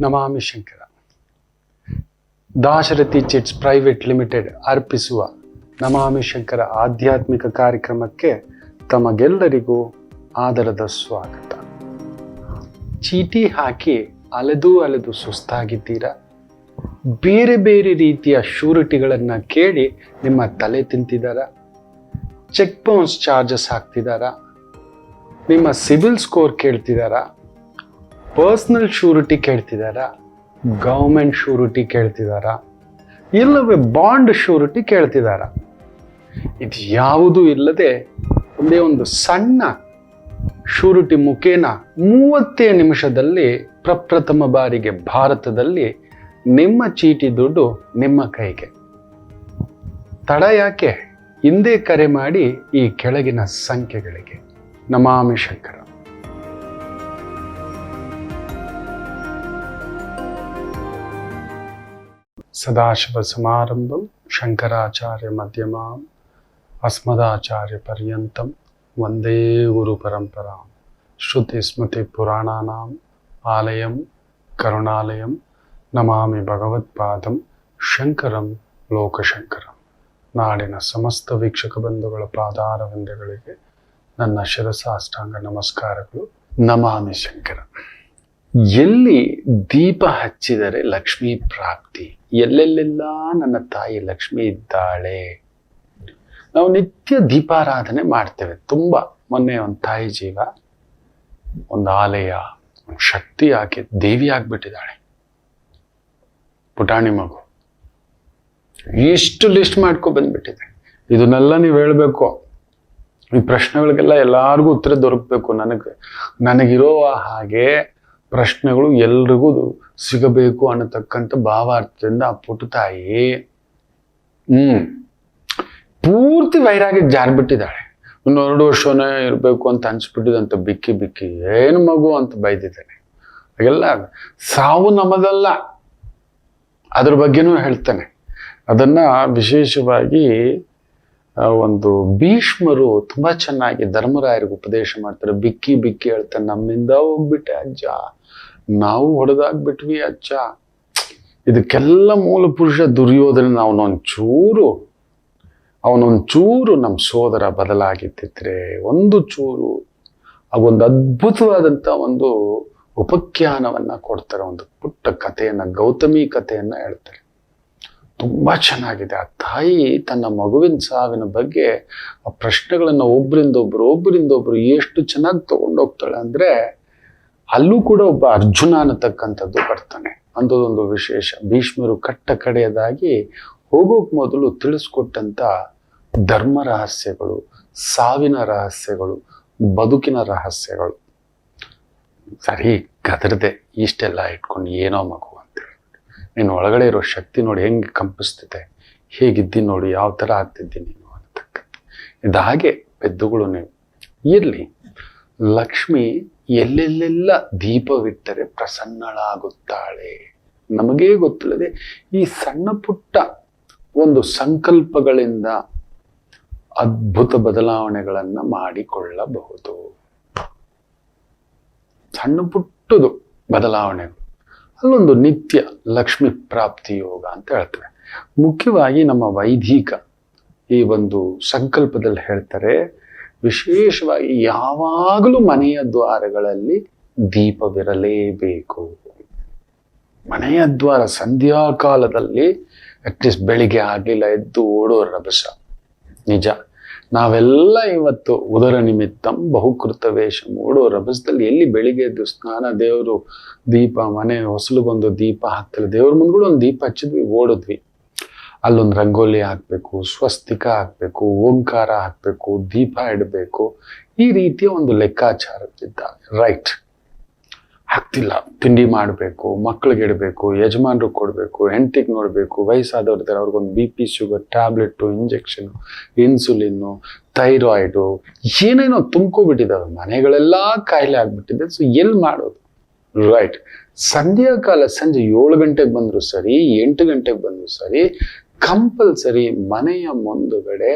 ನಮಾಮಿ Shankara. Dasharathi chits private limited ಅರ್ಪಿಸುವ ನಮಾಮಿ ಶಂಕರ ಆಧ್ಯಾತ್ಮಿಕ ಕಾರ್ಯಕ್ರಮಕ್ಕೆ ತಮಗೆಲ್ಲರಿಗೂ ಆದರದ ಸ್ವಾಗತ. ಚೀಟಿ ಹಾಕಿ ಅಲೆದು ಸುಸ್ತಾಗಿದ್ದೀರಾ? ಬೇರೆ ಬೇರೆ ರೀತಿಯ ಶ್ಯೂರಿಟಿಗಳನ್ನು ಕೇಳಿ ನಿಮ್ಮ ತಲೆ ತಿಂತಿದ್ದಾರಾ? ಚೆಕ್ ಬೌನ್ಸ್ ಚಾರ್ಜಸ್ ಹಾಕ್ತಿದ್ದಾರಾ? ನಿಮ್ಮ ಸಿವಿಲ್ ಸ್ಕೋರ್ ಕೇಳ್ತಿದ್ದಾರಾ? ಪರ್ಸನಲ್ ಶ್ಯೂರಿಟಿ ಕೇಳ್ತಿದ್ದಾರಾ? ಗೌರ್ಮೆಂಟ್ ಶ್ಯೂರಿಟಿ ಕೇಳ್ತಿದ್ದಾರಾ? ಇಲ್ಲವೇ ಬಾಂಡ್ ಶ್ಯೂರಿಟಿ ಕೇಳ್ತಿದ್ದಾರಾ? ಇದು ಯಾವುದೂ ಇಲ್ಲದೆ ಒಂದೇ ಒಂದು ಸಣ್ಣ ಶ್ಯೂರಿಟಿ ಮುಖೇನ 30 ನಿಮಿಷದಲ್ಲಿ ಪ್ರಪ್ರಥಮ ಬಾರಿಗೆ ಭಾರತದಲ್ಲಿ ನಿಮ್ಮ ಚೀಟಿ ದುಡ್ಡು ನಿಮ್ಮ ಕೈಗೆ. ತಡ ಯಾಕೆ? ಹಿಂದೆ ಕರೆ ಮಾಡಿ ಈ ಕೆಳಗಿನ ಸಂಖ್ಯೆಗಳಿಗೆ. ನಮಾಮಿ ಶಂಕರ. ಸದಾಶಿವ ಸಮಾರಂಭಂ ಶಂಕರಾಚಾರ್ಯ ಮಧ್ಯಮಾಂ ಅಸ್ಮದಾಚಾರ್ಯ ಪರ್ಯಂತಂ ವಂದೇ ಗುರು ಪರಂಪರಾಂ ಶ್ರುತಿ ಸ್ಮೃತಿ ಪುರಾಣಾನಾಂ ಆಲಯಂ ಕರುಣಾಲಯಂ ನಮಾಮಿ ಭಗವತ್ಪಾದಂ ಶಂಕರಂ ಲೋಕಶಂಕರಂ. ನಾಡಿನ ಸಮಸ್ತ ವೀಕ್ಷಕ ಬಂಧುಗಳ ಪಾದಾರವಿಂದಗಳಿಗೆ ನನ್ನ ಶಿರಸಾಷ್ಟಾಂಗ ನಮಸ್ಕಾರಗಳು. ನಮಾಮಿ ಶಂಕರ. ಎಲ್ಲಿ ದೀಪ ಹಚ್ಚಿದರೆ ಲಕ್ಷ್ಮೀ ಪ್ರಾಪ್ತಿ, ಎಲ್ಲೆಲ್ಲೆಲ್ಲ ನನ್ನ ತಾಯಿ ಲಕ್ಷ್ಮಿ ಇದ್ದಾಳೆ. ನಾವು ನಿತ್ಯ ದೀಪಾರಾಧನೆ ಮಾಡ್ತೇವೆ ತುಂಬ. ಮೊನ್ನೆ ಒಂದು ತಾಯಿ ಜೀವ, ಒಂದು ಆಲಯ, ಒಂದು ಶಕ್ತಿ ಆಕೆ ದೇವಿ ಆಗ್ಬಿಟ್ಟಿದ್ದಾಳೆ. ಪುಟಾಣಿ ಮಗು ಎಷ್ಟು ಲಿಸ್ಟ್ ಮಾಡ್ಕೊ ಬಂದ್ಬಿಟ್ಟಿದೆ. ಇದನ್ನೆಲ್ಲ ನೀವು ಹೇಳ್ಬೇಕು. ಈ ಪ್ರಶ್ನೆಗಳಿಗೆಲ್ಲ ಎಲ್ಲಾರ್ಗೂ ಉತ್ತರ ದೊರಕಬೇಕು. ನನಗಿರೋ ಹಾಗೆ ಪ್ರಶ್ನೆಗಳು ಎಲ್ರಿಗೂ ಸಿಗಬೇಕು ಅನ್ನತಕ್ಕಂಥ ಭಾವಾರ್ಥದಿಂದ ಆ ಪುಟ್ಟ ತಾಯಿ ಪೂರ್ತಿ ವೈರಾಗಿ ಜಾರ್ಬಿಟ್ಟಿದ್ದಾಳೆ. 2 ವರ್ಷನೇ ಇರಬೇಕು ಅಂತ ಅನ್ಸ್ಬಿಟ್ಟಿದಂತ ಬಿಕ್ಕಿ ಏನು ಮಗು ಅಂತ ಬೈದಿದ್ದಾನೆ. ಹಾಗೆಲ್ಲ ಸಾವು ನಮ್ಮದಲ್ಲ, ಅದ್ರ ಬಗ್ಗೆನೂ ಹೇಳ್ತಾನೆ. ಅದನ್ನ ವಿಶೇಷವಾಗಿ ಒಂದು ಭೀಷ್ಮರು ತುಂಬಾ ಚೆನ್ನಾಗಿ ಧರ್ಮರಾಯರಿಗೆ ಉಪದೇಶ ಮಾಡ್ತಾರೆ. ಬಿಕ್ಕಿ ಹೇಳ್ತಾನೆ, ನಮ್ಮಿಂದ ಹೋಗ್ಬಿಟ್ಟೆ ಅಜ್ಜ, ನಾವು ಹೊಡೆದಾಗ್ಬಿಟ್ವಿ ಅಜ್ಜ. ಇದಕ್ಕೆಲ್ಲ ಮೂಲ ಪುರುಷ ದುರ್ಯೋಧನ. ಅವನೊಂಚೂರು ನಮ್ಮ ಸೋದರ ಬದಲಾಗಿದ್ದಿದ್ರೆ ಒಂದು ಚೂರು ಆಗೊಂದು ಅದ್ಭುತವಾದಂಥ ಒಂದು ಉಪಖ್ಯಾನವನ್ನ ಕೊಡ್ತಾರೆ. ಒಂದು ಪುಟ್ಟ ಕಥೆಯನ್ನ, ಗೌತಮಿ ಕಥೆಯನ್ನ ಹೇಳ್ತಾರೆ. ತುಂಬಾ ಚೆನ್ನಾಗಿದೆ. ಆ ತಾಯಿ ತನ್ನ ಮಗುವಿನ ಸಾವಿನ ಬಗ್ಗೆ ಆ ಪ್ರಶ್ನೆಗಳನ್ನ ಒಬ್ಬರಿಂದೊಬ್ರು ಎಷ್ಟು ಚೆನ್ನಾಗಿ ತಗೊಂಡೋಗ್ತಾಳೆ ಅಂದ್ರೆ, ಅಲ್ಲೂ ಕೂಡ ಒಬ್ಬ ಅರ್ಜುನ ಅನ್ನತಕ್ಕಂಥದ್ದು ಬರ್ತಾನೆ. ಅಂಥದ್ದೊಂದು ವಿಶೇಷ. ಭೀಷ್ಮರು ಕಡೆಯದಾಗಿ ಹೋಗೋಕ್ ಮೊದಲು ತಿಳಿಸ್ಕೊಟ್ಟಂತ ಧರ್ಮ ರಹಸ್ಯಗಳು, ಸಾವಿನ ರಹಸ್ಯಗಳು, ಬದುಕಿನ ರಹಸ್ಯಗಳು. ಸರಿ ಗದರದೆ ಇಷ್ಟೆಲ್ಲ ಇಟ್ಕೊಂಡು ಏನೋ ಮಗು ಅಂತೇಳಿ, ನೀನು ಒಳಗಡೆ ಇರೋ ಶಕ್ತಿ ನೋಡಿ ಹೆಂಗೆ ಕಂಪಿಸ್ತಿದೆ, ಹೇಗಿದ್ದೀನಿ ನೋಡಿ, ಯಾವ ಥರ ಆಗ್ತಿದ್ದೀನಿ ನೀನು ಅನ್ನತಕ್ಕಂಥ. ಇದಾಗೆ ಪೆದ್ದುಗಳು ನೀವು. ಇರಲಿ, ಲಕ್ಷ್ಮಿ ಎಲ್ಲೆಲ್ಲೆಲ್ಲ ದೀಪವಿಟ್ಟರೆ ಪ್ರಸನ್ನಳಾಗುತ್ತಾಳೆ. ನಮಗೇ ಗೊತ್ತಿಲ್ಲದೆ ಈ ಸಣ್ಣ ಪುಟ್ಟ ಒಂದು ಸಂಕಲ್ಪಗಳಿಂದ ಅದ್ಭುತ ಬದಲಾವಣೆಗಳನ್ನ ಮಾಡಿಕೊಳ್ಳಬಹುದು. ಸಣ್ಣ ಪುಟ್ಟದು ಬದಲಾವಣೆಗಳು, ಅಲ್ಲೊಂದು ನಿತ್ಯ ಲಕ್ಷ್ಮಿ ಪ್ರಾಪ್ತಿ ಯೋಗ ಅಂತ ಹೇಳ್ತೇವೆ. ಮುಖ್ಯವಾಗಿ ನಮ್ಮ ವೈದಿಕ ಈ ಒಂದು ಸಂಕಲ್ಪದಲ್ಲಿ ಹೇಳ್ತಾರೆ, ವಿಶೇಷವಾಗಿ ಯಾವಾಗಲೂ ಮನೆಯ ದ್ವಾರಗಳಲ್ಲಿ ದೀಪವಿರಲೇಬೇಕು. ಮನೆಯ ದ್ವಾರ ಸಂಧ್ಯಾ ಕಾಲದಲ್ಲಿ ಅಟ್ಲೀಸ್ಟ್ ಬೆಳಿಗ್ಗೆ ಆಗ್ಲಿಲ್ಲ ಎದ್ದು ಓಡೋ ರಭಸ. ನಿಜ, ನಾವೆಲ್ಲ ಇವತ್ತು ಉದರ ನಿಮಿತ್ತಂ ಬಹುಕೃತ ವೇಷ ಓಡೋ ರಭಸದಲ್ಲಿ ಎಲ್ಲಿ ಬೆಳಿಗ್ಗೆ ಎದ್ದು ಸ್ನಾನ, ದೇವರು ದೀಪ, ಮನೆ ಹೊಸಲಿಗೊಂದು ದೀಪ ಹಾಕ್ತಾರೆ, ದೇವ್ರ ಮುಂದ್ಗಳು ಒಂದು ದೀಪ ಹಚ್ಚಿದ್ವಿ, ಓಡಿದ್ವಿ. ಅಲ್ಲೊಂದು ರಂಗೋಲಿ ಹಾಕ್ಬೇಕು, ಸ್ವಸ್ತಿಕ ಹಾಕ್ಬೇಕು, ಓಂಕಾರ ಹಾಕ್ಬೇಕು, ದೀಪ ಇಡಬೇಕು. ಈ ರೀತಿಯ ಒಂದು ಲೆಕ್ಕಾಚಾರದಿದ್ದಾಗ ರೈಟ್ ಆಗ್ತಿಲ್ಲ. ತಿಂಡಿ ಮಾಡಬೇಕು, ಮಕ್ಳಿಗೆ ಇಡಬೇಕು, ಯಜಮಾನ್ರಿಗೆ ಕೊಡಬೇಕು, ಹೆಂಡತಿಗೆ ನೋಡಬೇಕು, ವಯಸ್ಸಾದವ್ರಿದ್ದಾರೆ ಅವ್ರಿಗೊಂದು BP, sugar tablet, injection, insulin, thyroid, ಏನೇನೋ ತುಂಬ್ಕೊಬಿಟ್ಟಿದ್ದಾವೆ. ಮನೆಗಳೆಲ್ಲ ಕಾಯಿಲೆ ಆಗ್ಬಿಟ್ಟಿದೆ. ಸೊ ಎಲ್ಲಿ ಮಾಡೋದು? ರೈಟ್, ಸಂಧ್ಯಾಕಾಲ ಸಂಜೆ 7 ಗಂಟೆಗೆ ಬಂದ್ರು ಸರಿ, 8 ಗಂಟೆಗೆ ಬಂದ್ರು ಸರಿ, ಕಂಪಲ್ಸರಿ ಮನೆಯ ಮುಂದುಗಡೆ,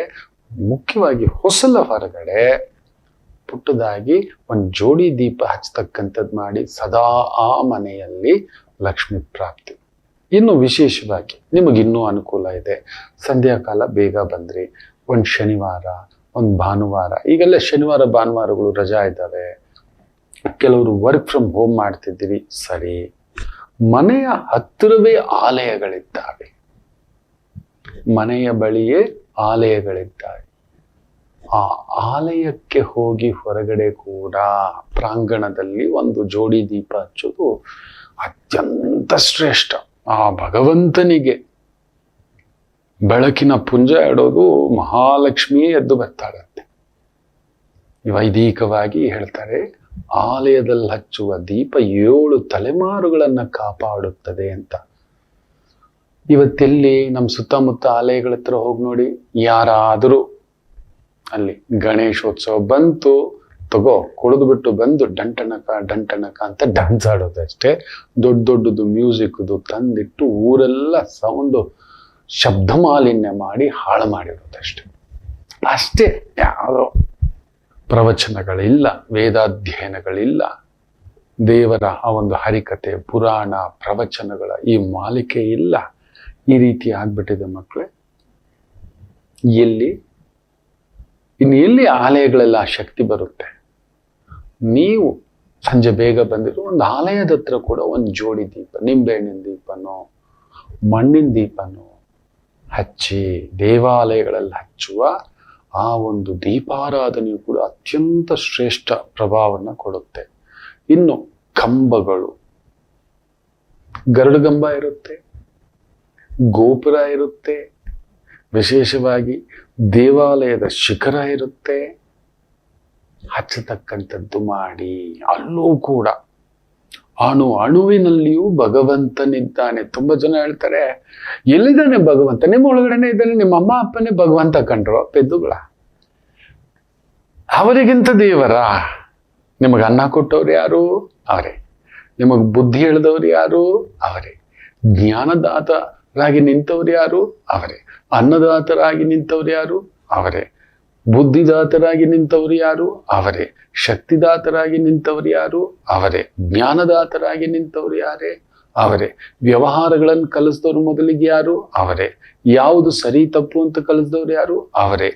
ಮುಖ್ಯವಾಗಿ ಹೊಸಲ ಹೊರಗಡೆ ಪುಟ್ಟದಾಗಿ ಒಂದು ಜೋಡಿ ದೀಪ ಹಚ್ಚತಕ್ಕಂಥದ್ದು ಮಾಡಿ ಸದಾ ಆ ಮನೆಯಲ್ಲಿ ಲಕ್ಷ್ಮಿ ಪ್ರಾಪ್ತಿ. ಇನ್ನು ವಿಶೇಷವಾಗಿ ನಿಮಗಿನ್ನೂ ಅನುಕೂಲ ಇದೆ. ಸಂಧ್ಯಾಕಾಲ ಬೇಗ ಬಂದ್ರಿ, ಒಂದು ಶನಿವಾರ, ಒಂದು ಭಾನುವಾರ, ಈಗೆಲ್ಲ ಶನಿವಾರ ಭಾನುವಾರಗಳು ರಜಾ ಇದ್ದಾವೆ. ಕೆಲವರು ವರ್ಕ್ ಫ್ರಮ್ ಹೋಮ್ ಮಾಡ್ತಿದ್ದೀರಿ, ಸರಿ. ಮನೆಯ ಹತ್ತಿರವೇ ಆಲಯಗಳಿದ್ದಾವೆ, ಮನೆಯ ಬಳಿಯೇ ಆಲಯಗಳಿದ್ದಾವೆ. ಆ ಆಲಯಕ್ಕೆ ಹೋಗಿ ಹೊರಗಡೆ ಕೂಡ ಪ್ರಾಂಗಣದಲ್ಲಿ ಒಂದು ಜೋಡಿ ದೀಪ ಹಚ್ಚೋದು ಅತ್ಯಂತ ಶ್ರೇಷ್ಠ. ಆ ಭಗವಂತನಿಗೆ ಬೆಳಕಿನ ಪುಂಜ ಇಡೋದು ಮಹಾಲಕ್ಷ್ಮಿಯೇ ಎದ್ದು ಬರ್ತಾಳಂತೆ. ವೈದಿಕವಾಗಿ ಹೇಳ್ತಾರೆ, ಆಲಯದಲ್ಲಿ ಹಚ್ಚುವ ದೀಪ 7 ತಲೆಮಾರುಗಳನ್ನ ಕಾಪಾಡುತ್ತದೆ ಅಂತ. ಇವತ್ತೆಲ್ಲಿ ನಮ್ಮ ಸುತ್ತಮುತ್ತ ಆಲಯಗಳ ಹತ್ರ ಹೋಗಿ ನೋಡಿ, ಯಾರಾದರೂ ಅಲ್ಲಿ ಗಣೇಶೋತ್ಸವ ಬಂತು, ತಗೋ ಕುಡಿದು ಬಿಟ್ಟು ಬಂದು ಡಂಟನಕ ಅಂತ ಡ್ಯಾನ್ಸ್ ಆಡೋದಷ್ಟೇ. ದೊಡ್ಡದು ಮ್ಯೂಸಿಕ್ದು ತಂದಿಟ್ಟು ಊರೆಲ್ಲ ಸೌಂಡು ಶಬ್ದ ಮಾಲಿನ್ಯ ಮಾಡಿ ಹಾಳು ಮಾಡಿರೋದಷ್ಟೇ. ಅಷ್ಟೇ, ಯಾವುದೋ ಪ್ರವಚನಗಳಿಲ್ಲ, ವೇದಾಧ್ಯಯನಗಳಿಲ್ಲ, ದೇವರ ಆ ಒಂದು ಹರಿಕತೆ, ಪುರಾಣ, ಪ್ರವಚನಗಳ ಈ ಮಾಲಿಕೆ ಇಲ್ಲ. ಈ ರೀತಿ ಆಗ್ಬಿಟ್ಟಿದೆ ಮಕ್ಕಳೇ. ಇನ್ನು ಎಲ್ಲಿ ಆಲಯಗಳೆಲ್ಲ ಶಕ್ತಿ ಬರುತ್ತೆ? ನೀವು ಸಂಜೆ ಬೇಗ ಬಂದಿರೋ ಒಂದು ಆಲಯದ ಹತ್ರ ಕೂಡ ಒಂದು ಜೋಡಿ ದೀಪ, ನಿಂಬೆಹಣ್ಣಿನ ದೀಪನೋ ಮಣ್ಣಿನ ದೀಪನೋ ಹಚ್ಚಿ, ದೇವಾಲಯಗಳಲ್ಲಿ ಹಚ್ಚುವ ಆ ಒಂದು ದೀಪಾರಾಧನೆಯು ಕೂಡ ಅತ್ಯಂತ ಶ್ರೇಷ್ಠ ಪ್ರಭಾವವನ್ನು ಕೊಡುತ್ತೆ. ಇನ್ನು ಕಂಬಗಳು, ಗರುಡಗಂಬ ಇರುತ್ತೆ, ಗೋಪುರ ಇರುತ್ತೆ, ವಿಶೇಷವಾಗಿ ದೇವಾಲಯದ ಶಿಖರ ಇರುತ್ತೆ, ಹಚ್ಚತಕ್ಕಂಥದ್ದು ಮಾಡಿ. ಅಲ್ಲೂ ಕೂಡ ಅಣುವಿನಲ್ಲಿಯೂ ಭಗವಂತನಿದ್ದಾನೆ. ತುಂಬಾ ಜನ ಹೇಳ್ತಾರೆ, ಎಲ್ಲಿದ್ದಾನೆ ಭಗವಂತ? ನಿಮ್ಮ ಒಳಗಡೆನೆ ಇದ್ದಾನೆ, ನಿಮ್ಮ ಅಮ್ಮ ಅಪ್ಪನೇ ಭಗವಂತ ಕಂಡ್ರು ಪೆದ್ದುಗಳ. ಅವರಿಗಿಂತ ದೇವರ? ನಿಮಗೆ ಅನ್ನ ಕೊಟ್ಟವ್ರು ಯಾರು? ಅವರೇ. ನಿಮಗೆ ಬುದ್ಧಿ ಹೇಳಿದವ್ರು ಯಾರು? ಅವರೇ. ಜ್ಞಾನದಾತರಾಗಿ ನಿಂತವ್ರು ಯಾರು? ಅವರೇ. ಅನ್ನದಾತರಾಗಿ ನಿಂತವ್ರು ಯಾರು? ಅವರೇ. ಬುದ್ಧಿದಾತರಾಗಿ ನಿಂತವ್ರು ಯಾರು? ಅವರೇ. ಶಕ್ತಿದಾತರಾಗಿ ನಿಂತವ್ರು ಯಾರು? ಅವರೇ. ಜ್ಞಾನದಾತರಾಗಿ ನಿಂತವ್ರು ಯಾರೇ? ಅವರೇ. ವ್ಯವಹಾರಗಳನ್ನು ಕಲಿಸಿದವ್ರು ಮೊದಲಿಗೆ ಯಾರು? ಅವರೇ. ಯಾವುದು ಸರಿ ತಪ್ಪು ಅಂತ ಕಲಿಸಿದವ್ರು ಯಾರು? ಅವರೇ.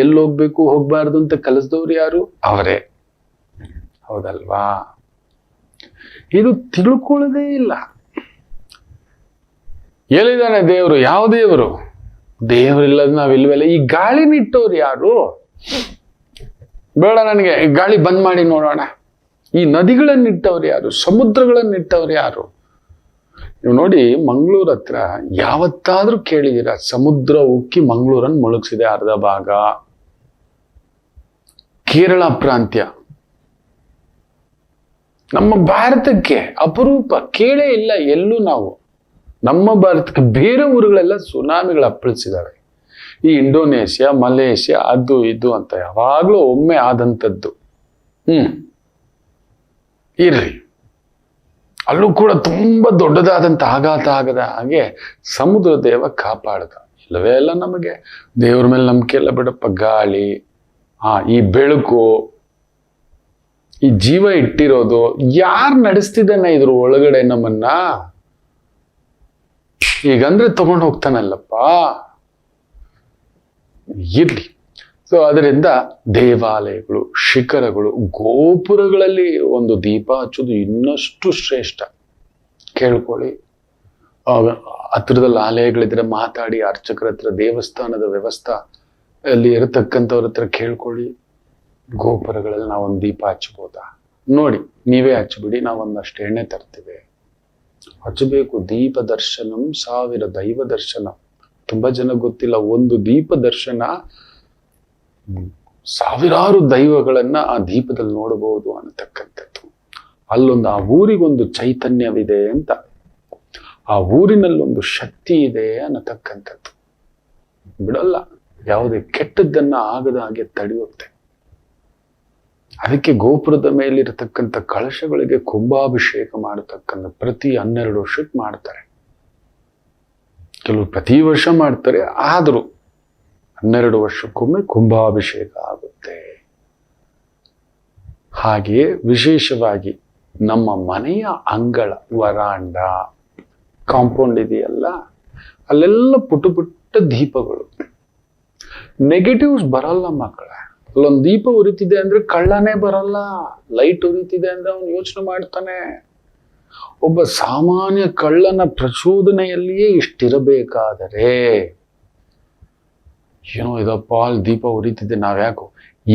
ಎಲ್ಲೋಗ್ಬೇಕು ಹೋಗ್ಬಾರ್ದು ಅಂತ ಕಲಿಸಿದವ್ರು ಯಾರು? ಅವರೇ. ಹೌದಲ್ವಾ? ಇದು ತಿಳ್ಕೊಳ್ಳೋದೇ ಇಲ್ಲ. ಎಲ್ಲಿದ್ದಾನೆ ದೇವರು? ಯಾವ ದೇವರು? ದೇವರಿಲ್ಲದ ನಾವಿಲ್ವಲ್ಲ. ಈ ಗಾಳಿ ನಿಟ್ಟವ್ರು ಯಾರು? ಬೇಡ ನನಗೆ, ಗಾಳಿ ಬಂದ್ ಮಾಡಿ ನೋಡೋಣ. ಈ ನದಿಗಳನ್ನಿಟ್ಟವ್ರು ಯಾರು? ಸಮುದ್ರಗಳನ್ನಿಟ್ಟವ್ರು ಯಾರು? ನೀವು ನೋಡಿ, ಮಂಗಳೂರು ಹತ್ರ ಯಾವತ್ತಾದ್ರೂ ಕೇಳಿದೀರ ಸಮುದ್ರ ಉಕ್ಕಿ ಮಂಗಳೂರನ್ನು ಮುಳುಗಿಸಿದೆ ಅರ್ಧ ಭಾಗ? ಕೇರಳ ಪ್ರಾಂತ್ಯ ನಮ್ಮ ಭಾರತಕ್ಕೆ ಅಪರೂಪ, ಕೇಳೇ ಇಲ್ಲ ಎಲ್ಲೂ ನಾವು. ನಮ್ಮ ಭಾರತಕ್ಕೆ ಬೇರೆ ಊರುಗಳೆಲ್ಲ ಸುನಾಮಿಗಳು ಅಪ್ಪಳಿಸಿದಾವೆ. ಈ ಇಂಡೋನೇಷ್ಯಾ, ಮಲೇಷ್ಯಾ, ಅದು ಇದು ಅಂತ ಯಾವಾಗ್ಲೂ ಒಮ್ಮೆ ಆದಂಥದ್ದು. ಇರ್ಲಿ, ಅಲ್ಲೂ ಕೂಡ ತುಂಬಾ ದೊಡ್ಡದಾದಂಥ ಆಘಾತ ಆಗದ ಹಾಗೆ ಸಮುದ್ರ ದೇವ ಕಾಪಾಡ್ದ. ಇಲ್ಲವೇ ಎಲ್ಲ ನಮಗೆ ದೇವ್ರ ಮೇಲೆ ನಂಬಿಕೆ ಎಲ್ಲ ಬಿಡಪ್ಪ. ಗಾಳಿ, ಈ ಬೆಳಕು, ಈ ಜೀವ ಇಟ್ಟಿರೋದು ಯಾರು ನಡೆಸ್ತಿದ್ದಾನೆ ಇದ್ರ ಒಳಗಡೆ ನಮ್ಮನ್ನ? ಈಗಂದ್ರೆ ತಗೊಂಡು ಹೋಗ್ತಾನಲ್ಲಪ್ಪ. ಇರ್ಲಿ. ಸೊ ಅದರಿಂದ ದೇವಾಲಯಗಳು, ಶಿಖರಗಳು, ಗೋಪುರಗಳಲ್ಲಿ ಒಂದು ದೀಪ ಹಚ್ಚೋದು ಇನ್ನಷ್ಟು ಶ್ರೇಷ್ಠ. ಕೇಳ್ಕೊಳ್ಳಿ. ಹತ್ರದಲ್ಲಿ ಆಲಯಗಳಿದ್ರೆ ಮಾತಾಡಿ, ಅರ್ಚಕರ ಹತ್ರ, ದೇವಸ್ಥಾನದ ವ್ಯವಸ್ಥೆ ಅಲ್ಲಿ ಇರತಕ್ಕಂಥವ್ರ ಹತ್ರ ಕೇಳ್ಕೊಳ್ಳಿ. ಗೋಪುರಗಳಲ್ಲಿ ನಾವೊಂದು ದೀಪ ಹಚ್ಬೋದಾ ನೋಡಿ, ನೀವೇ ಹಚ್ಬಿಡಿ, ನಾವೊಂದಷ್ಟು ಎಣ್ಣೆ ತರ್ತೀವಿ. ಹಚ್ಚಬೇಕು. ದೀಪ ದರ್ಶನಂ 1000 ದೈವ ದರ್ಶನ. ತುಂಬಾ ಜನ ಗೊತ್ತಿಲ್ಲ, ಒಂದು ದೀಪ ದರ್ಶನ 1000 ದೈವಗಳನ್ನ ಆ ದೀಪದಲ್ಲಿ ನೋಡಬಹುದು ಅನ್ನತಕ್ಕಂಥದ್ದು. ಅಲ್ಲೊಂದು, ಆ ಊರಿಗೊಂದು ಚೈತನ್ಯವಿದೆ ಅಂತ, ಆ ಊರಿನಲ್ಲೊಂದು ಶಕ್ತಿ ಇದೆ ಅನ್ನತಕ್ಕಂಥದ್ದು. ಬಿಡಲ್ಲ, ಯಾವುದೇ ಕೆಟ್ಟದ್ದನ್ನ ಆಗದ ಹಾಗೆ ತಡೆಯುತ್ತೆ. ಅದಕ್ಕೆ ಗೋಪುರದ ಮೇಲಿರತಕ್ಕಂಥ ಕಳಶಗಳಿಗೆ ಕುಂಭಾಭಿಷೇಕ ಮಾಡತಕ್ಕಂಥ ಪ್ರತಿ 12 ವರ್ಷಕ್ಕೆ ಮಾಡ್ತಾರೆ. ಕೆಲವು ಪ್ರತಿ ವರ್ಷ ಮಾಡ್ತಾರೆ, ಆದರೂ 12 ವರ್ಷಕ್ಕೊಮ್ಮೆ ಕುಂಭಾಭಿಷೇಕ ಆಗುತ್ತೆ. ಹಾಗೆಯೇ ವಿಶೇಷವಾಗಿ ನಮ್ಮ ಮನೆಯ ಅಂಗಳ ವರಾಂಡ ಕಾಂಪೌಂಡ್ ಇದೆಯಲ್ಲ, ಅಲ್ಲೆಲ್ಲ ಪುಟ್ಟ ಪುಟ್ಟ ದೀಪಗಳು. ನೆಗೆಟಿವ್ಸ್ ಬರಲ್ಲ ಮಕ್ಕಳೇ. ಅಲ್ಲೊಂದು ದೀಪ ಉರಿತಿದೆ ಅಂದ್ರೆ ಕಳ್ಳನೇ ಬರಲ್ಲ. ಲೈಟ್ ಉರಿತಿದೆ ಅಂದ್ರೆ ಅವನು ಯೋಚನೆ ಮಾಡ್ತಾನೆ. ಒಬ್ಬ ಸಾಮಾನ್ಯ ಕಳ್ಳನ ಪ್ರಚೋದನೆಯಲ್ಲಿಯೇ ಇಷ್ಟಿರಬೇಕಾದರೆ, ಏನೋ ಇದಪ್ಪ ಅಲ್ಲಿ ದೀಪ ಉರಿತಿದೆ, ನಾವ್ಯಾಕೋ,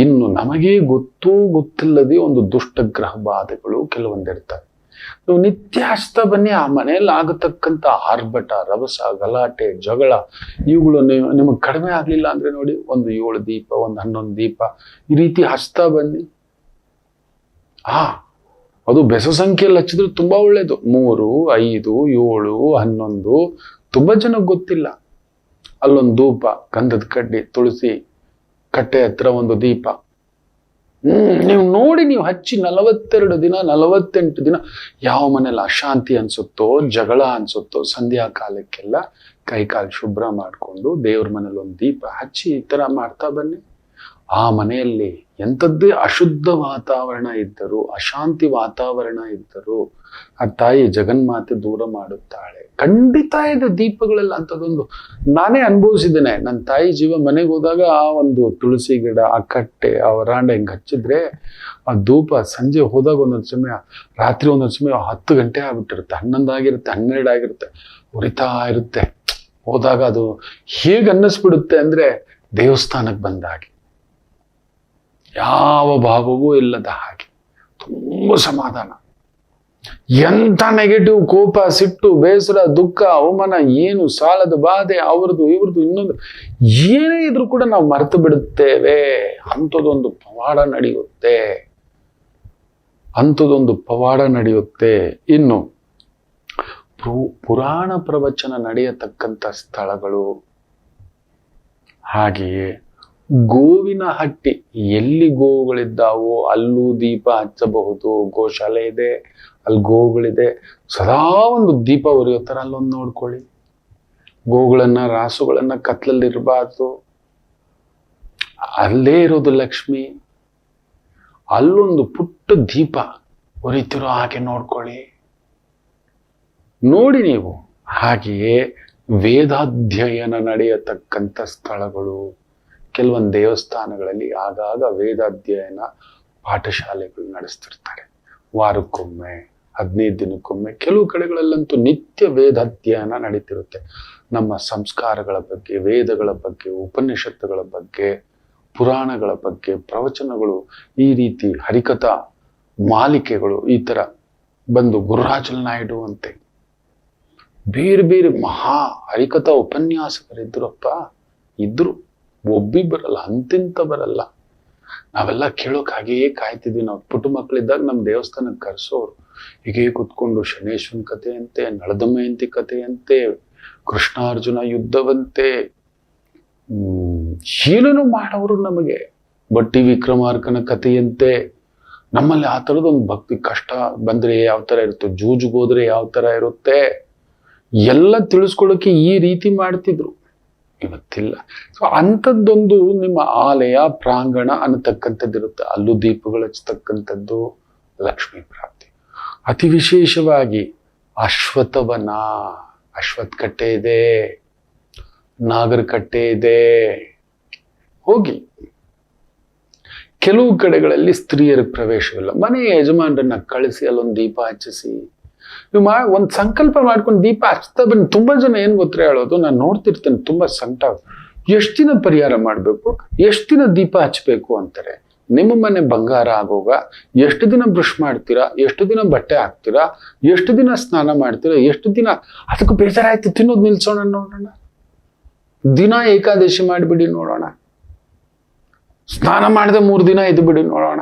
ಇನ್ನು ನಮಗೇ ಗೊತ್ತಿಲ್ಲದೆ ಒಂದು ದುಷ್ಟಗ್ರಹ ಬಾಧೆಗಳು ಕೆಲವೊಂದಿರ್ತವೆ. ನೀವು ನಿತ್ಯ ಹಚ್ತಾ ಬನ್ನಿ, ಆ ಮನೆಯಲ್ಲಿ ಆಗತಕ್ಕಂಥ ಆರ್ಭಟ, ರಭಸ, ಗಲಾಟೆ, ಜಗಳ ಇವುಗಳು ನಿಮಗೆ ಕಡಿಮೆ ಆಗ್ಲಿಲ್ಲ ಅಂದ್ರೆ ನೋಡಿ, ಒಂದು 7 ದೀಪ, ಒಂದು 11 ದೀಪ ಈ ರೀತಿ ಹಚ್ತಾ ಬನ್ನಿ. ಅದು ಬೆಸ ಸಂಖ್ಯೆಯಲ್ಲಿ ಹಚ್ಚಿದ್ರೆ ತುಂಬಾ ಒಳ್ಳೇದು. 3, 5, 7, 11 ತುಂಬಾ ಜನಕ್ಕೆ ಗೊತ್ತಿಲ್ಲ. ಅಲ್ಲೊಂದು ಧೂಪ, ಗಂಧದ ಕಡ್ಡಿ, ತುಳಸಿ ಕಟ್ಟೆ ಹತ್ರ ಒಂದು ದೀಪ. ನೀವು ನೋಡಿ, ನೀವು ಹಚ್ಚಿ 42 ದಿನ 48 ದಿನ ಯಾವ ಮನೇಲಿ ಅಶಾಂತಿ ಅನ್ಸುತ್ತೋ, ಜಗಳ ಅನ್ಸುತ್ತೋ, ಸಂಧ್ಯಾ ಕಾಲಕ್ಕೆಲ್ಲ ಕೈಕಾಲು ಶುಭ್ರ ಮಾಡಿಕೊಂಡು ದೇವ್ರ ಮನೇಲಿ ಒಂದು ದೀಪ ಹಚ್ಚಿ ಈ ತರ ಮಾಡ್ತಾ ಬನ್ನಿ. ಆ ಮನೆಯಲ್ಲಿ ಎಂಥದ್ದೇ ಅಶುದ್ಧ ವಾತಾವರಣ ಇದ್ದರೂ, ಅಶಾಂತಿ ವಾತಾವರಣ ಇದ್ದರೂ ಆ ತಾಯಿ ಜಗನ್ಮಾತೆ ದೂರ ಮಾಡುತ್ತಾಳೆ. ಖಂಡಿತ ಇದೆ ದೀಪಗಳೆಲ್ಲ ಅಂಥದ್ದೊಂದು ನಾನೇ ಅನುಭವಿಸಿದ್ದೇನೆ. ನನ್ನ ತಾಯಿ ಜೀವ ಮನೆಗೆ ಹೋದಾಗ ಆ ಒಂದು ತುಳಸಿ ಗಿಡ, ಆ ಕಟ್ಟೆ, ಆ ವರಾಂಡ ಹಿಂಗೆ ಹಚ್ಚಿದ್ರೆ ಆ ಧೂಪ ಸಂಜೆ ಹೋದಾಗ ಒಂದೊಂದು ಸಮಯ, ರಾತ್ರಿ ಒಂದೊಂದು ಸಮಯ 10 ಗಂಟೆ ಆಗ್ಬಿಟ್ಟಿರುತ್ತೆ, 11 ಆಗಿರುತ್ತೆ, 12 ಆಗಿರುತ್ತೆ, ಉರಿತಾ ಇರುತ್ತೆ. ಹೋದಾಗ ಅದು ಹೇಗೆ ಅನ್ನಿಸ್ಬಿಡುತ್ತೆ ಅಂದ್ರೆ ದೇವಸ್ಥಾನಕ್ಕೆ ಬಂದ ಹಾಗೆ, ಯಾವ ಭಾವವೂ ಇಲ್ಲದ ಹಾಗೆ, ತುಂಬ ಸಮಾಧಾನ. ಎಂಥ ನೆಗೆಟಿವ್, ಕೋಪ, ಸಿಟ್ಟು, ಬೇಸರ, ದುಃಖ, ಅವಮಾನ, ಏನು ಸಾಲದ ಬಾಧೆ, ಅವ್ರದ್ದು ಇವ್ರದ್ದು ಇನ್ನೊಂದು ಏನೇ ಇದ್ರೂ ಕೂಡ ನಾವು ಮರೆತು ಬಿಡುತ್ತೇವೆ. ಅಂಥದ್ದೊಂದು ಪವಾಡ ನಡೆಯುತ್ತೆ, ಅಂಥದ್ದೊಂದು ಪವಾಡ ನಡೆಯುತ್ತೆ. ಇನ್ನು ಪುರಾಣ ಪ್ರವಚನ ನಡೆಯತಕ್ಕಂಥ ಸ್ಥಳಗಳು, ಹಾಗೆಯೇ ಗೋವಿನ ಹಟ್ಟಿ, ಎಲ್ಲಿ ಗೋವುಗಳಿದ್ದಾವೋ ಅಲ್ಲೂ ದೀಪ ಹಚ್ಚಬಹುದು. ಗೋಶಾಲೆ ಇದೆ, ಅಲ್ಲಿ ಗೋವುಗಳಿದೆ, ಸದಾ ಒಂದು ದೀಪ ಉರಿಯೋ ಥರ ಅಲ್ಲೊಂದು ನೋಡ್ಕೊಳ್ಳಿ. ಗೋವುಗಳನ್ನ, ರಾಸುಗಳನ್ನ ಕತ್ಲಲ್ಲಿರಬಾರ್ದು, ಅಲ್ಲೇ ಇರೋದು ಲಕ್ಷ್ಮಿ. ಅಲ್ಲೊಂದು ಪುಟ್ಟ ದೀಪ ಉರಿತಿರೋ ಹಾಗೆ ನೋಡ್ಕೊಳ್ಳಿ, ನೋಡಿ ನೀವು. ಹಾಗೆಯೇ ವೇದಾಧ್ಯಯನ ನಡೆಯತಕ್ಕಂಥ ಸ್ಥಳಗಳು, ಕೆಲವೊಂದು ದೇವಸ್ಥಾನಗಳಲ್ಲಿ ಆಗಾಗ ವೇದಾಧ್ಯಯನ ಪಾಠಶಾಲೆಗಳು ನಡೆಸ್ತಿರ್ತಾರೆ. ವಾರಕ್ಕೊಮ್ಮೆ, 15 ದಿನಕ್ಕೊಮ್ಮೆ, ಕೆಲವು ಕಡೆಗಳಲ್ಲಂತೂ ನಿತ್ಯ ವೇದಾಧ್ಯಯನ ನಡೀತಿರುತ್ತೆ. ನಮ್ಮ ಸಂಸ್ಕಾರಗಳ ಬಗ್ಗೆ, ವೇದಗಳ ಬಗ್ಗೆ, ಉಪನಿಷತ್ತುಗಳ ಬಗ್ಗೆ, ಪುರಾಣಗಳ ಬಗ್ಗೆ ಪ್ರವಚನಗಳು, ಈ ರೀತಿ ಹರಿಕಥಾ ಮಾಲಿಕೆಗಳು ಈ ತರ ಬಂದು, ಗುರುರಾಜಲ್ ನಾಯ್ಡು ಅಂತೆ ಬೇರೆ ಬೇರೆ ಮಹಾ ಹರಿಕಥಾ ಉಪನ್ಯಾಸಕರಿದ್ರಪ್ಪ, ಇದ್ರು. ಒಬ್ಬಿಬ್ಬರಲ್ಲ, ಅಂತಿಂತ ಬರಲ್ಲ. ನಾವೆಲ್ಲ ಕೇಳೋಕ್ ಹಾಗೆಯೇ ಕಾಯ್ತಿದ್ವಿ. ನಾವು ಪುಟ್ಟ ಮಕ್ಕಳಿದ್ದಾಗ ನಮ್ಮ ದೇವಸ್ಥಾನಕ್ಕೆ ಕರೆಸೋರು, ಹೀಗೆ ಕುತ್ಕೊಂಡು ಶನೇಶ್ವರನ ಕಥೆಯಂತೆ, ನಳದಮಯಂತಿ ಕಥೆಯಂತೆ, ಕೃಷ್ಣಾರ್ಜುನ ಯುದ್ಧವಂತೆ ಏನೇನು ಮಾಡೋರು ನಮಗೆ. ಬಟ್ಟಿ ವಿಕ್ರಮಾರ್ಕನ ಕಥೆಯಂತೆ. ನಮ್ಮಲ್ಲಿ ಆ ಥರದೊಂದು ಭಕ್ತಿ, ಕಷ್ಟ ಬಂದ್ರೆ ಯಾವ ತರ ಇರುತ್ತೆ, ಜೂಜುಗೋದ್ರೆ ಯಾವ ತರ ಇರುತ್ತೆ, ಎಲ್ಲ ತಿಳಿಸ್ಕೊಳ್ಳೋಕೆ ಈ ರೀತಿ ಮಾಡ್ತಿದ್ರು. ಇವತ್ತಿಲ್ಲ. ಸೊ ಅಂಥದ್ದೊಂದು ನಿಮ್ಮ ಆಲಯ ಪ್ರಾಂಗಣ ಅನ್ನತಕ್ಕಂಥದ್ದಿರುತ್ತೆ. ಅಲ್ಲೂ ದೀಪಗಳು ಹಚ್ಚತಕ್ಕಂಥದ್ದು ಲಕ್ಷ್ಮೀ ಪ್ರಾಪ್ತಿ. ಅತಿ ವಿಶೇಷವಾಗಿ ಅಶ್ವತ್ಥವನ, ಅಶ್ವತ್ಥ ಕಟ್ಟೆ ಇದೆ, ನಾಗರ ಕಟ್ಟೆ ಇದೆ, ಹೋಗಿ. ಕೆಲವು ಕಡೆಗಳಲ್ಲಿ ಸ್ತ್ರೀಯರಿಗೆ ಪ್ರವೇಶವಿಲ್ಲ, ಮನೆಯ ಯಜಮಾನರನ್ನ ಕಳಿಸಿ ಅಲ್ಲೊಂದು ದೀಪ ಹಚ್ಚಿಸಿ. ನೀವು ಒಂದು ಸಂಕಲ್ಪ ಮಾಡ್ಕೊಂಡು ದೀಪ ಹಚ್ತಾ ಬನ್ನಿ. ತುಂಬಾ ಜನ ಏನ್ ಗೊತ್ತೇ ಹೇಳೋದು, ನಾನು ನೋಡ್ತಿರ್ತೇನೆ, ತುಂಬಾ ಸಂಕಟ, ಎಷ್ಟು ದಿನ ಪರಿಹಾರ ಮಾಡ್ಬೇಕು, ಎಷ್ಟು ದಿನ ದೀಪ ಹಚ್ಬೇಕು ಅಂತಾರೆ. ನಿಮ್ಮ ಮನೆ ಬಂಗಾರ ಆಗೋಗ ಎಷ್ಟು ದಿನ ಬ್ರಷ್ ಮಾಡ್ತೀರಾ, ಎಷ್ಟು ದಿನ ಬಟ್ಟೆ ಹಾಕ್ತೀರಾ, ಎಷ್ಟು ದಿನ ಸ್ನಾನ ಮಾಡ್ತೀರಾ, ಎಷ್ಟು ದಿನ. ಅದಕ್ಕೂ ಬೇಜಾರಾಯ್ತು, ತಿನ್ನೋದು ನಿಲ್ಸೋಣ ನೋಡೋಣ, ದಿನ ಏಕಾದಶಿ ಮಾಡಿಬಿಡಿ ನೋಡೋಣ, ಸ್ನಾನ ಮಾಡದೆ 3 ದಿನ ಇದ್ದು ಬಿಡಿ ನೋಡೋಣ,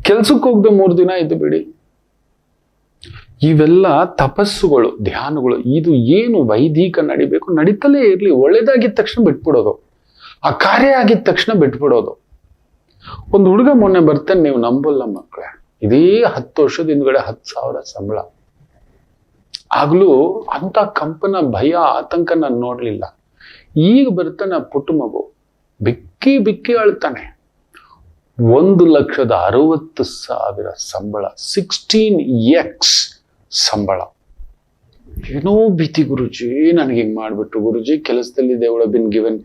ಕೆಲ್ಸಕ್ಕೆ ಹೋಗದೆ 3 ದಿನ ಇದ್ದು ಬಿಡಿ. ಇವೆಲ್ಲ ತಪಸ್ಸುಗಳು, ಧ್ಯಾನಗಳು. ಇದು ಏನು ವೈದಿಕ ನಡಿಬೇಕು, ನಡೀತಲೇ ಇರ್ಲಿ. ಒಳ್ಳೇದಾಗಿದ್ದ ತಕ್ಷಣ ಬಿಟ್ಬಿಡೋದು, ಆ ಕಾರ್ಯ ಆಗಿದ ತಕ್ಷಣ ಬಿಟ್ಬಿಡೋದು. ಒಂದು ಹುಡುಗ ಮೊನ್ನೆ ಬರ್ತಾನೆ, ನೀವು ನಂಬಲ್ಲ ಮಕ್ಕಳೇ, ಇದೇ 10 ವರ್ಷದ ಹಿಂದ್ಗಡೆ 10,000 ಸಂಬಳ. ಆಗ್ಲೂ ಅಂತ ಕಂಪನ, ಭಯ, ಆತಂಕ ನಾನು ನೋಡ್ಲಿಲ್ಲ. ಈಗ ಬರ್ತಾನೆ ಪುಟ್ಟ ಮಗು, ಬಿಕ್ಕಿ ಬಿಕ್ಕಿ ಅಳ್ತಾನೆ. 1,60,000 ಸಂಬಳ, 16x ಸಂಬಳ. ಏನೋ ಭೀತಿ ಗುರುಜಿ, ನನಗೆ ಹಿಂಗ್ ಮಾಡ್ಬಿಟ್ರು ಗುರುಜಿ, ಕೆಲಸದಲ್ಲಿ they would have been given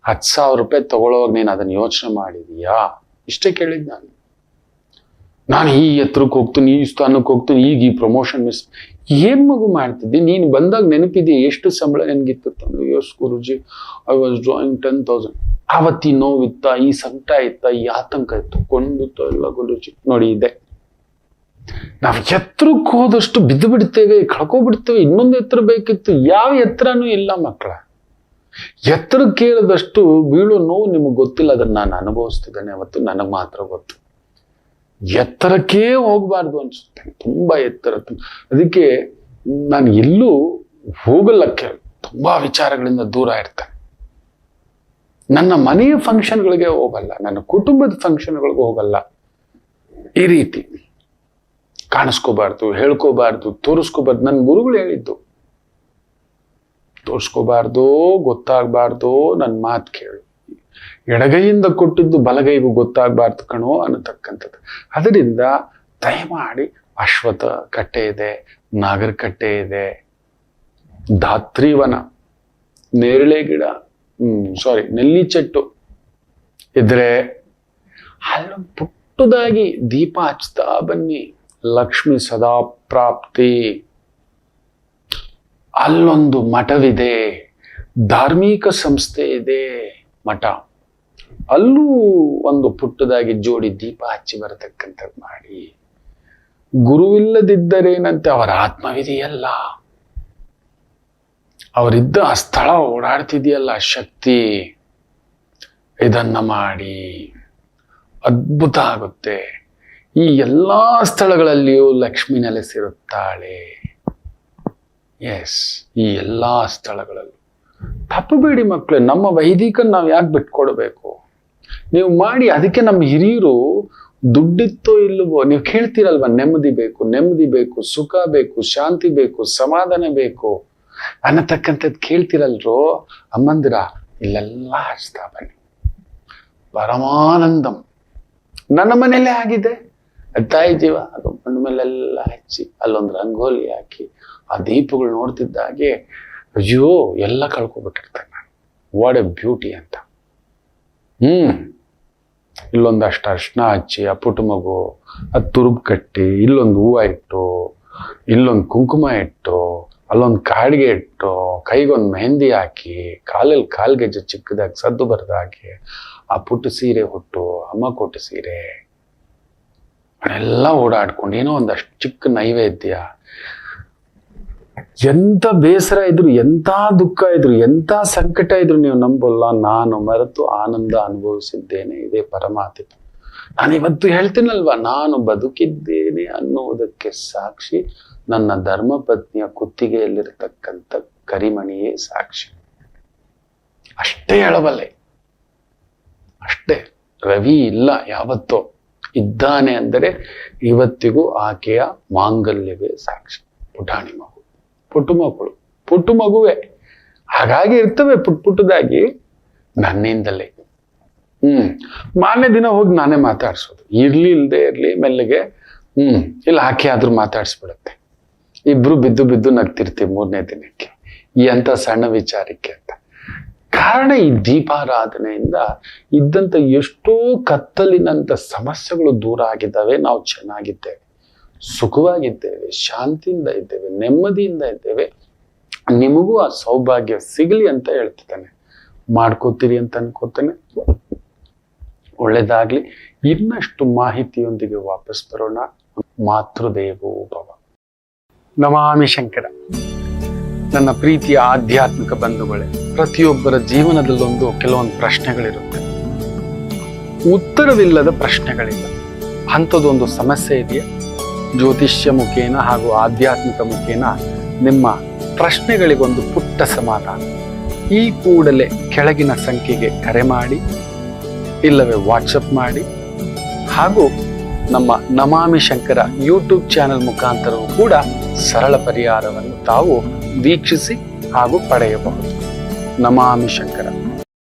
10,000 ರೂಪಾಯಿ ತಗೊಳ್ಳೋವಾಗ ನೀನು ಅದನ್ನ ಯೋಚನೆ ಮಾಡಿದೀಯಾ? ಇಷ್ಟೇ ಕೇಳಿದ್ ನಾನು ಈ ಎತ್ತರಕ್ಕೆ ಹೋಗ್ತೀನಿ, ಈ ಸ್ಥಾನಕ್ಕೆ ಹೋಗ್ತೀನಿ, ಈಗ ಈ ಪ್ರಮೋಷನ್ ಮಿಸ್. ಏನ್ ಮಗು ಮಾಡ್ತಿದ್ದಿ? ನೀನು ಬಂದಾಗ ನೆನಪಿದೆಯಾ ಎಷ್ಟು ಸಂಬಳ ನನಗಿತ್ತು? Yes Guruji, I was drawing 10,000. ಆವತ್ತಿ ನೋವಿತ್ತ, ಈ ಸಂಕಟ ಇತ್ತ, ಈ ಆತಂಕ ಇತ್ತು? ಖಂಡಿತ ಇಲ್ಲ ಗುರುಜಿ. ನೋಡಿ, ಇದೆ ನಾವು ಎತ್ತರಕ್ಕೆ ಹೋದಷ್ಟು ಬಿದ್ದು ಬಿಡ್ತೇವೆ, ಕಳ್ಕೊಬಿಡ್ತೇವೆ. ಇನ್ನೊಂದು ಎತ್ತರ ಬೇಕಿತ್ತು, ಯಾವ ಎತ್ತರನೂ ಇಲ್ಲ ಮಕ್ಕಳ. ಎತ್ತರಕ್ಕೆ ಏಳದಷ್ಟು ಬೀಳೋ ನೋವು ನಿಮಗೆ ಗೊತ್ತಿಲ್ಲ, ಅದನ್ನ ನಾನು ಅನುಭವಿಸ್ತಿದ್ದೇನೆ. ಅವತ್ತು ನನಗೆ ಮಾತ್ರ ಗೊತ್ತು. ಎತ್ತರಕ್ಕೇ ಹೋಗ್ಬಾರ್ದು ಅನ್ಸುತ್ತೆ, ತುಂಬಾ ಎತ್ತರ. ಅದಕ್ಕೆ ನಾನು ಎಲ್ಲೂ ಹೋಗಲ್ಲಕ್ಕೆ ತುಂಬಾ ವಿಚಾರಗಳಿಂದ ದೂರ ಇರ್ತೇನೆ. ನನ್ನ ಮನೆಯ ಫಂಕ್ಷನ್ಗಳಿಗೆ ಹೋಗಲ್ಲ, ನನ್ನ ಕುಟುಂಬದ ಫಂಕ್ಷನ್ಗಳಿಗೆ ಹೋಗಲ್ಲ. ಈ ರೀತಿ ಕಾಣಿಸ್ಕೋಬಾರ್ದು, ಹೇಳ್ಕೋಬಾರ್ದು, ತೋರಿಸ್ಕೋಬಾರ್ದು. ನನ್ನ ಗುರುಗಳು ಹೇಳಿದ್ದು, ತೋರಿಸ್ಕೋಬಾರ್ದು, ಗೊತ್ತಾಗಬಾರ್ದು, ನನ್ನ ಮಾತು ಕೇಳು. ಎಡಗೈಯಿಂದ ಕೊಟ್ಟಿದ್ದು ಬಲಗೈಗೂ ಗೊತ್ತಾಗಬಾರ್ದು ಕಣೋ ಅನ್ನತಕ್ಕಂಥದ್ದು. ಅದರಿಂದ ದಯಮಾಡಿ ಅಶ್ವತ್ಥ ಕಟ್ಟೆ ಇದೆ, ನಾಗರ ಕಟ್ಟೆ ಇದೆ, ಧಾತ್ರಿವನ, ನೇರಳೆ ಗಿಡ, ನೆಲ್ಲಿ ಚೆಟ್ಟು ಇದ್ರೆ ಅಲ್ಲೊಂದು ಪುಟ್ಟದಾಗಿ ದೀಪ ಹಚ್ತಾ ಬನ್ನಿ. ಲಕ್ಷ್ಮಿ ಸದಾ ಪ್ರಾಪ್ತಿ. ಅಲ್ಲೊಂದು ಮಠವಿದೆ, ಧಾರ್ಮಿಕ ಸಂಸ್ಥೆ ಇದೆ, ಮಠ. ಅಲ್ಲೂ ಒಂದು ಪುಟ್ಟದಾಗಿ ಜೋಡಿ ದೀಪ ಹಚ್ಚಿ ಬರತಕ್ಕಂಥದ್ದು ಮಾಡಿ. ಗುರುವಿಲ್ಲದಿದ್ದರೇನಂತೆ ಅವರ ಆತ್ಮವಿದೆಯಲ್ಲ, ಅವರಿದ್ದ ಆ ಸ್ಥಳ ಓಡಾಡ್ತಿದೆಯಲ್ಲ ಶಕ್ತಿ, ಇದನ್ನ ಮಾಡಿ ಅದ್ಭುತ ಆಗುತ್ತೆ. ಈ ಎಲ್ಲಾ ಸ್ಥಳಗಳಲ್ಲಿಯೂ ಲಕ್ಷ್ಮಿ ನೆಲೆಸಿರುತ್ತಾಳೆ. ಎಸ್, ಈ ಎಲ್ಲಾ ಸ್ಥಳಗಳಲ್ಲೂ. ತಪ್ಪಬೇಡಿ ಮಕ್ಕಳೇ, ನಮ್ಮ ವೈದಿಕನ್ ನಾವು ಯಾಕೆ ಬಿಟ್ಕೊಡ್ಬೇಕು? ನೀವು ಮಾಡಿ. ಅದಕ್ಕೆ ನಮ್ಮ ಹಿರಿಯರು ದುಡ್ಡಿತ್ತೋ ಇಲ್ಲವೋ ನೀವು ಕೇಳ್ತೀರಲ್ವ, ನೆಮ್ಮದಿ ಬೇಕು, ನೆಮ್ಮದಿ ಬೇಕು, ಸುಖ ಬೇಕು, ಶಾಂತಿ ಬೇಕು, ಸಮಾಧಾನ ಬೇಕು ಅನ್ನತಕ್ಕಂಥದ್ದು ಕೇಳ್ತಿರಲ್ರೋ ಅಮ್ಮಂದಿರ. ಇಲ್ಲೆಲ್ಲ ಹಚ್ತಾ ಬನ್ನಿ, ಪರಮಾನಂದಂ. ನನ್ನ ಮನೇಲೆ ಆಗಿದೆ. ತಾಯಿ ಜೀವ ಅದು ಮಣ್ಣು ಮೇಲೆಲ್ಲ ಹಚ್ಚಿ ಅಲ್ಲೊಂದು ರಂಗೋಲಿ ಹಾಕಿ ಆ ದೀಪಗಳು ನೋಡ್ತಿದ್ದಾಗೆ ಅಯ್ಯೋ ಎಲ್ಲ ಕಳ್ಕೊಬಿಟ್ಟಿರ್ತೇನೆ ನಾನು. ವಾಟ್ ಎ ಬ್ಯೂಟಿ ಅಂತ. ಇಲ್ಲೊಂದಷ್ಟು ಅರ್ಶನ ಹಚ್ಚಿ ಆ ಪುಟ್ಟ ಮಗು ಅದು ತುರುಬು ಕಟ್ಟಿ, ಇಲ್ಲೊಂದು ಹೂವು ಇಟ್ಟು, ಇಲ್ಲೊಂದು ಕುಂಕುಮ ಇಟ್ಟು, ಅಲ್ಲೊಂದು ಕಾಡಿಗೆ ಇಟ್ಟು, ಕೈಗೊಂದು ಮೆಹಂದಿ ಹಾಕಿ, ಕಾಲಲ್ಲಿ ಕಾಲ್ಗೆಜ್ಜೆ ಚಿಕ್ಕದಾಗಿ ಸದ್ದು ಬರ್ದಾಕಿ, ಆ ಪುಟ್ಟ ಸೀರೆ ಹುಟ್ಟು, ಅಮ್ಮ ಕೊಟ್ಟ ಸೀರೆ ಅವನ್ನೆಲ್ಲ ಓಡಾಡ್ಕೊಂಡು ಏನೋ ಒಂದಷ್ಟು ಚಿಕ್ಕ ನೈವೇದ್ಯ. ಎಂತ ಬೇಸರ ಇದ್ರು, ಎಂತ ದುಃಖ ಇದ್ರು, ಎಂತ ಸಂಕಟ ಇದ್ರು ನೀವು ನಂಬಲ್ಲ, ನಾನು ಮರೆತು ಆನಂದ ಅನುಭವಿಸಿದ್ದೇನೆ. ಇದೇ ಪರಮಾತ್ಮ. ನಾನು ಇವತ್ತು ಹೇಳ್ತೀನಲ್ವಾ, ನಾನು ಬದುಕಿದ್ದೇನೆ ಅನ್ನುವುದಕ್ಕೆ ಸಾಕ್ಷಿ ನನ್ನ ಧರ್ಮಪತ್ನಿಯ ಕುತ್ತಿಗೆಯಲ್ಲಿರತಕ್ಕಂಥ ಕರಿಮಣಿಯೇ ಸಾಕ್ಷಿ. ಅಷ್ಟೇ ಹೇಳಬಲ್ಲೆ, ಅಷ್ಟೇ. ರವಿ ಇಲ್ಲ ಯಾವತ್ತೋ, ಇದ್ದಾನೆ ಅಂದರೆ ಇವತ್ತಿಗೂ ಆಕೆಯ ಮಾಂಗಲ್ಯವೇ ಸಾಕ್ಷಿ. ಪುಟಾಣಿ ಮಗು, ಪುಟ್ಟು ಮಕ್ಕಳು, ಪುಟ್ಟು ಮಗುವೆ. ಹಾಗಾಗಿ ಇರ್ತವೆ ಪುಟ್ಟದಾಗಿ ನನ್ನಿಂದಲೇ. ಮಾರನೇ ದಿನ ಹೋಗಿ ನಾನೇ ಮಾತಾಡ್ಸೋದು. ಇರ್ಲಿ ಇಲ್ದೇ ಇರ್ಲಿ ಮೆಲ್ಲಗೆ ಇಲ್ಲ ಆಕೆ ಆದ್ರೂ ಮಾತಾಡ್ಸ್ಬಿಡುತ್ತೆ. ಇಬ್ರು ಬಿದ್ದು ಬಿದ್ದು ನಗ್ತಿರ್ತೀವಿ ಮೂರನೇ ದಿನಕ್ಕೆ, ಈ ಅಂತ ಸಣ್ಣ ವಿಚಾರಕ್ಕೆ ಅಂತ. ಕಾರಣ ಈ ದೀಪಾರಾಧನೆಯಿಂದ ಇದ್ದಂತ ಎಷ್ಟೋ ಕತ್ತಲಿನಂತ ಸಮಸ್ಯೆಗಳು ದೂರ ಆಗಿದ್ದಾವೆ. ನಾವು ಚೆನ್ನಾಗಿದ್ದೇವೆ, ಸುಖವಾಗಿದ್ದೇವೆ, ಶಾಂತಿಯಿಂದ ಇದ್ದೇವೆ, ನೆಮ್ಮದಿಯಿಂದ ಇದ್ದೇವೆ. ನಿಮಗೂ ಆ ಸೌಭಾಗ್ಯ ಸಿಗಲಿ ಅಂತ ಹೇಳ್ತಿದ್ದಾನೆ. ಮಾಡ್ಕೋತೀರಿ ಅಂತ ಅನ್ಕೋತಾನೆ. ಒಳ್ಳೇದಾಗ್ಲಿ. ಇನ್ನಷ್ಟು ಮಾಹಿತಿಯೊಂದಿಗೆ ವಾಪಸ್ ಬರೋಣ. ಮಾತೃದೇವೋ ಭವ. ನಮಾಮಿ ಶಂಕರ. ನನ್ನ ಪ್ರೀತಿಯ ಆಧ್ಯಾತ್ಮಿಕ ಬಂಧುಗಳೇ, ಪ್ರತಿಯೊಬ್ಬರ ಜೀವನದಲ್ಲೊಂದು ಕೆಲವೊಂದು ಪ್ರಶ್ನೆಗಳಿರುತ್ತೆ. ಉತ್ತರವಿಲ್ಲದ ಪ್ರಶ್ನೆಗಳಿಲ್ಲ. ಅಂಥದ್ದೊಂದು ಸಮಸ್ಯೆ ಇದೆಯಾ? ಜ್ಯೋತಿಷ್ಯ ಮುಖೇನ ಹಾಗೂ ಆಧ್ಯಾತ್ಮಿಕ ಮುಖೇನ ನಿಮ್ಮ ಪ್ರಶ್ನೆಗಳಿಗೊಂದು ಪುಟ್ಟ ಸಮಾಧಾನ. ಈ ಕೂಡಲೇ ಕೆಳಗಿನ ಸಂಖ್ಯೆಗೆ ಕರೆ ಮಾಡಿ, ಇಲ್ಲವೇ ವಾಟ್ಸಪ್ ಮಾಡಿ, ಹಾಗೂ ನಮ್ಮ ನಮಾಮಿ ಶಂಕರ ಯೂಟ್ಯೂಬ್ ಚಾನೆಲ್ ಮುಖಾಂತರವೂ ಕೂಡ ಸರಳ ಪರಿಹಾರವನ್ನು ತಾವು ವೀಕ್ಷಿಸಿ ಹಾಗೂ ಪಡೆಯಬಹುದು. ನಮಾಮಿ ಶಂಕರ.